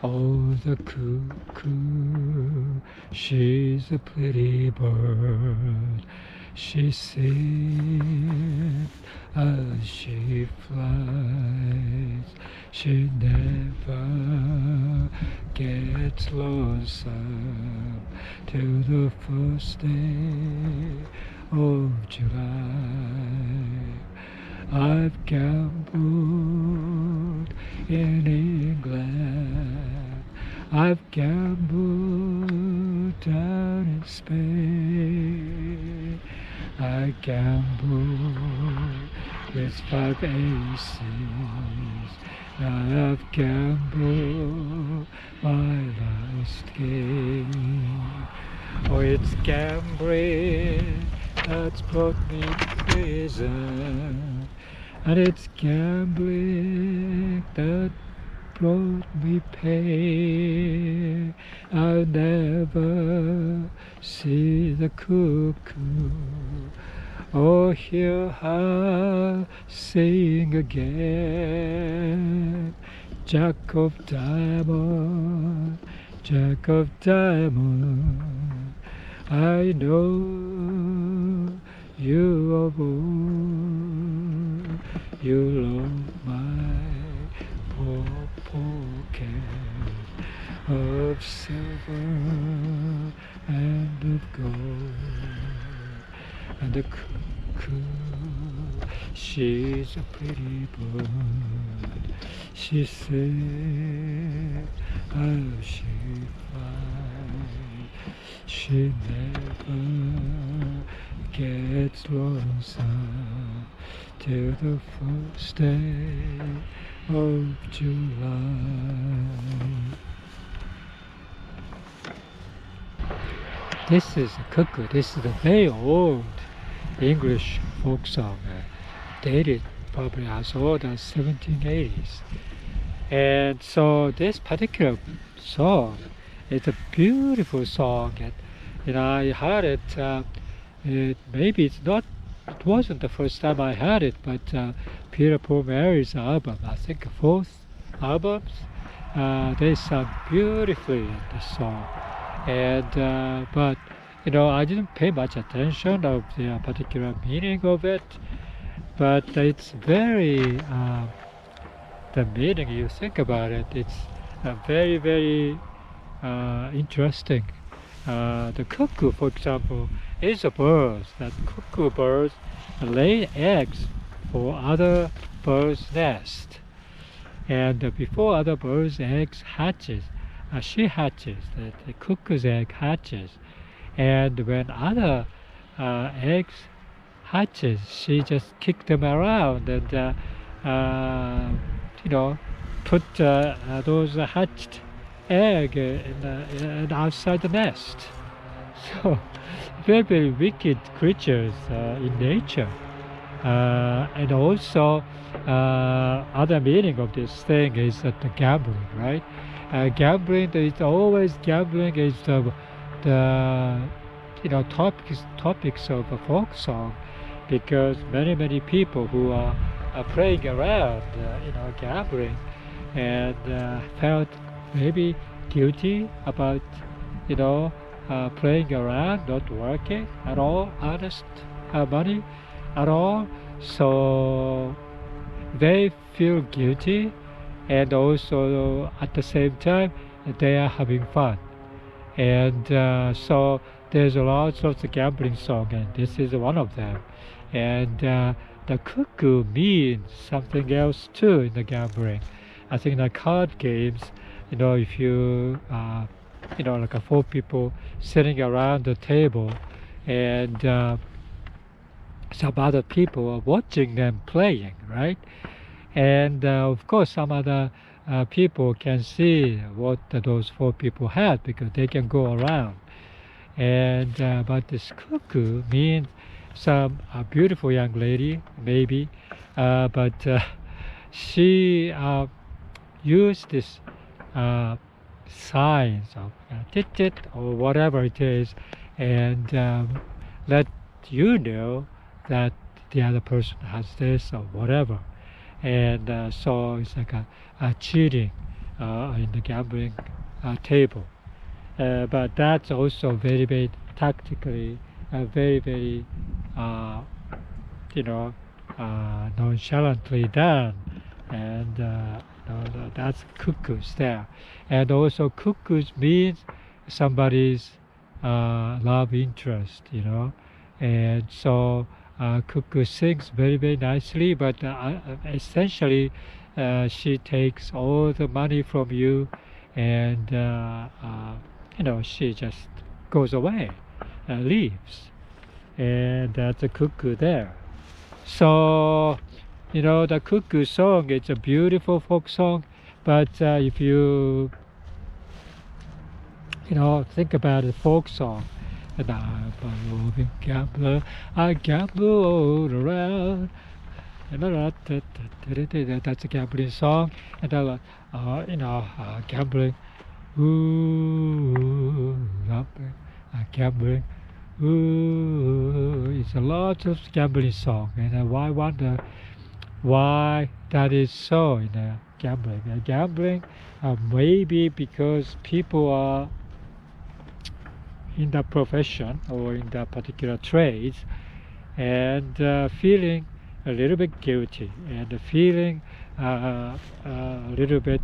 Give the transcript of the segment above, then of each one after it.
Oh, the cuckoo, she's a pretty bird. She sings as she flies. She never gets lonesome till the first day of July. I've gambled in England, I've gambled down in Spain, I gambled with 5 aces, now I've gambled my last game. Oh, it's gambling that's brought me prison, and it's gambling that brought me pain. I'll never see the cuckoo or hear her sing again. Jack of diamond, Jack of diamond, I know you of old, you love my poor pocket of silver and of gold. And the cuckoo, she's a pretty bird. She sings as she flies. She never gets lonesome till the first day of July. This is a cuckoo. This is a very old English folk song, dated probably as old as 1780s. And so this particular song is a beautiful song, and I heard it. Maybe it wasn't the first time I heard it, but Peter Paul Mary's album, I think 4th albums, they sung beautifully in this song. And but I didn't pay much attention of the particular meaning of it, but it's very the meaning, you think about it, it's very, very interesting. The cuckoo, for example, is a bird. That cuckoo birds lay eggs for other birds' nest, and before other birds' eggs hatches, she hatches. The cuckoo's egg hatches, and when other eggs hatches, she just kick them around and put those hatched egg outside the nest. So very, very wicked creatures in nature. And also other meaning of this thing is that the gambling, right? Gambling is always gambling is the topics of a folk song, because many people who are playing around, gambling, and felt maybe guilty about playing around, not working at all, honest money at all. So they feel guilty, and also at the same time they are having fun. And so there's a lot of the gambling song, and this is one of them. And the cuckoo means something else too in the gambling. I think the card games, if you like 4 people sitting around the table, and some other people are watching them playing, right? And of course some other people can see what those 4 people had, because they can go around. And but this cuckoo means some beautiful young lady, maybe, but she used this signs of tit or whatever it is, and let you know that the other person has this or whatever. And so it's like a cheating in the gambling table. But that's also very, very tactically, very, very, uh, you know, nonchalantly done. And that's cuckoos there. And also cuckoos means somebody's love interest, And so cuckoo sings very, very nicely, but essentially she takes all the money from you, and she just goes away, leaves, and that's a cuckoo there. So the cuckoo song, it's a beautiful folk song, but if you think about a folk song, and I'm a roving gambler, I gamble all around. That's a gambling song, and gambling. Ooh, gambling. Ooh, it's a lot of gambling song, and I wonder why that is so in gambling. Gambling, maybe because people are in that profession or in that particular trade, and feeling a little bit guilty, and feeling a little bit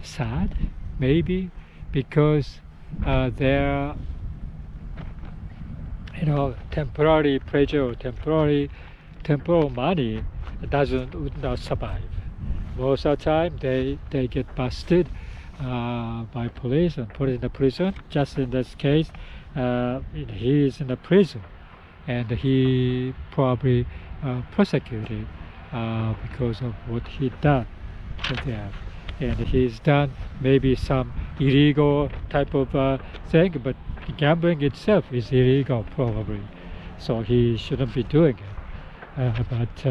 sad, maybe, because their temporary pleasure or temporal money would not survive. Most of the time they get busted by police and put in the prison. Just in this case, he is in the prison, and he probably persecuted because of what he done there. And he's done maybe some illegal type of thing, but gambling itself is illegal probably, so he shouldn't be doing it. But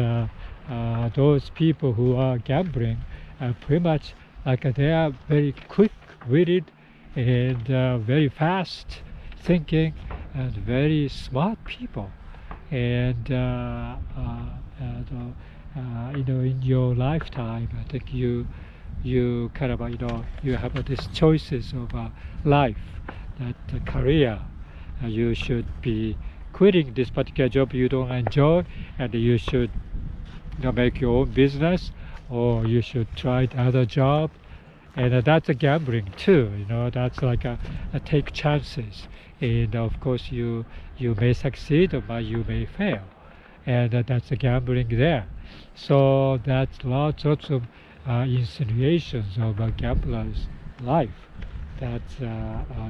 those people who are gambling are pretty much they are very quick-witted and very fast thinking and very smart people. And in your lifetime, I think you kind of you have these choices of life, that career. You should be quitting this particular job you don't enjoy, and you should make your own business, or you should try another job. And that's a gambling too. That's like a take chances, and of course you may succeed or you may fail, and that's a gambling there. So that's lots of insinuations of a gambler's life that's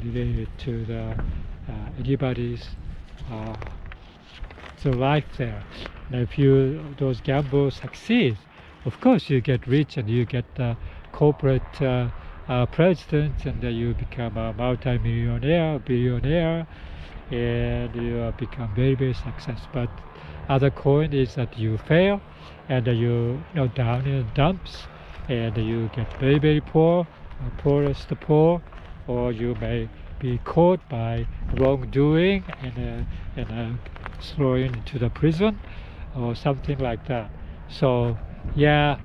related to anybody's life there. And if those gamblers succeed, of course you get rich and you get corporate president, and you become a multi-millionaire, billionaire, and you become very, very successful. But other coin is that you fail, and you down in the dumps, and you get very, very poor, poorest poor, or you may be caught by wrongdoing and thrown into the prison or something like that. So yeah,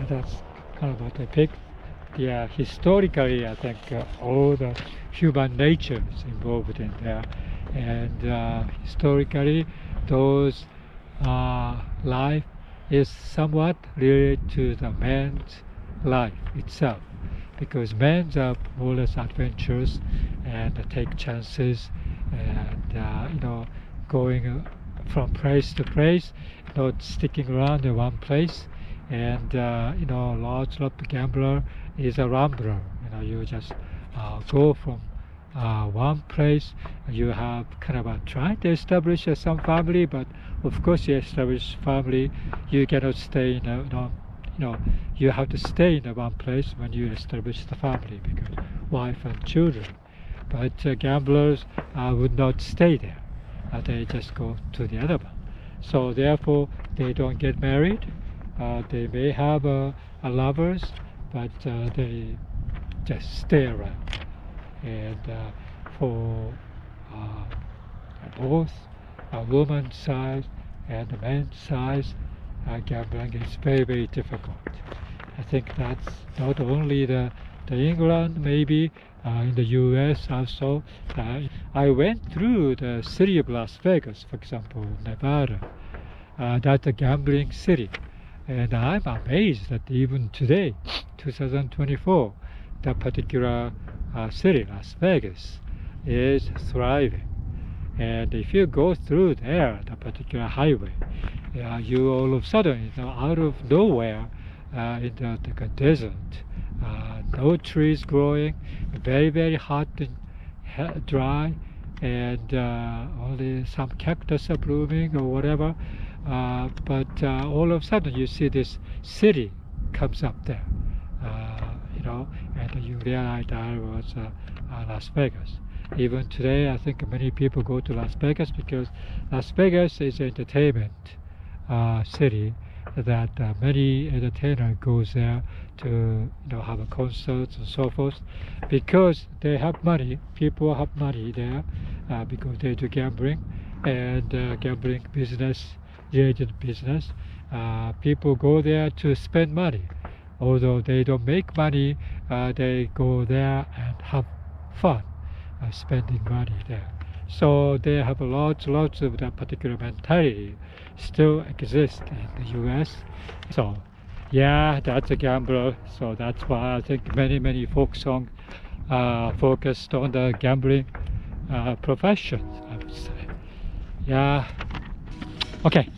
that's kind of what I picked. Yeah, historically I think all the human nature is involved in there, and historically those life is somewhat related to the man's life itself, because men are more or less adventurous and take chances, and going from place to place, not sticking around in one place. And lots of gambler is a rambler. You just go from one place. You have kind of trying to establish some family, but of course you establish family, you cannot stay in you have to stay in one place when you establish the family, because wife and children. But gamblers would not stay there. They just go to the other one. So therefore they don't get married. They may have lovers, but they just stay around. And for both a woman's side and a man's side, gambling is very, very difficult. I think that's not only the England, maybe in the U.S. also. I went through the city of Las Vegas, for example, Nevada. That's a gambling city, and I'm amazed that even today, 2024, that particular city, Las Vegas, is thriving. And if you go through there, the particular highway, you all of a sudden, out of nowhere, in the desert, no trees growing, very, very hot and dry, and only some cactus are blooming or whatever. But all of a sudden, you see this city comes up there, and you realize that was Las Vegas. Even today, I think many people go to Las Vegas because Las Vegas is an entertainment city that many entertainers goes there to have a concerts and so forth because they have money. People have money there because they do gambling and gambling business, related business. People go there to spend money. Although they don't make money, they go there and have fun. Spending money there. So they have lots of that particular mentality still exists in the US. So yeah, that's a gambler. So that's why I think many folk songs focused on the gambling profession, I would say. Yeah. Okay.